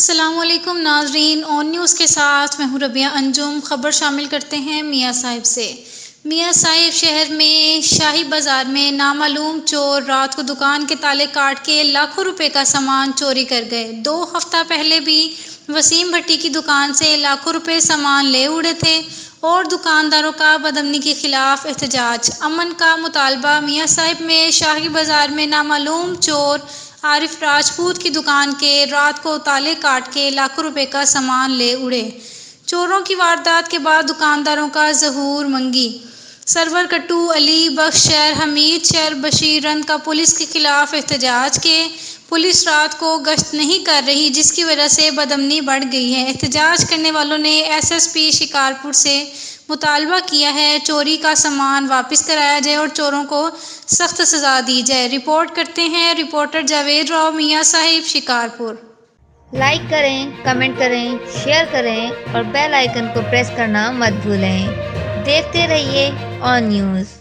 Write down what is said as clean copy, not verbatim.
السلام علیکم ناظرین، آن نیوز کے ساتھ میں ہوں ربیہ انجم۔ خبر شامل کرتے ہیں میاں صاحب سے۔ میاں صاحب شہر میں شاہی بازار میں نامعلوم چور رات کو دکان کے تالے کاٹ کے لاکھوں روپے کا سامان چوری کر گئے۔ 2 ہفتہ پہلے بھی وسیم بھٹی کی دکان سے لاکھوں روپے سامان لے اڑے تھے اور دکانداروں کا بدامنی کے خلاف احتجاج۔ امن کا مطالبہ۔ میاں صاحب میں شاہی بازار میں نامعلوم چور عارف راجپوت کی دکان کے رات کو تالے کاٹ کے لاکھوں روپے کا سامان لے اڑے۔ چوروں کی واردات کے بعد دکانداروں کا ظہور منگی۔ سرور کٹو، علی بخش شہر، حمید شہر، بشیر رند کا پولیس کے خلاف احتجاج کہ پولیس رات کو گشت نہیں کر رہی جس کی وجہ سے بدامنی بڑھ گئی ہے۔ احتجاج کرنے والوں نے ایس ایس پی شکارپور سے مطالبہ کیا ہے چوری کا سامان واپس کرایا جائے اور چوروں کو سخت سزا دی جائے۔ رپورٹ کرتے ہیں رپورٹر جاوید راؤ، میاں صاحب، شکارپور۔ لائک کریں، کمنٹ کریں، شیئر کریں اور بیل آئیکن کو پریس کرنا مت بھولیں۔ دیکھتے رہیے آن نیوز۔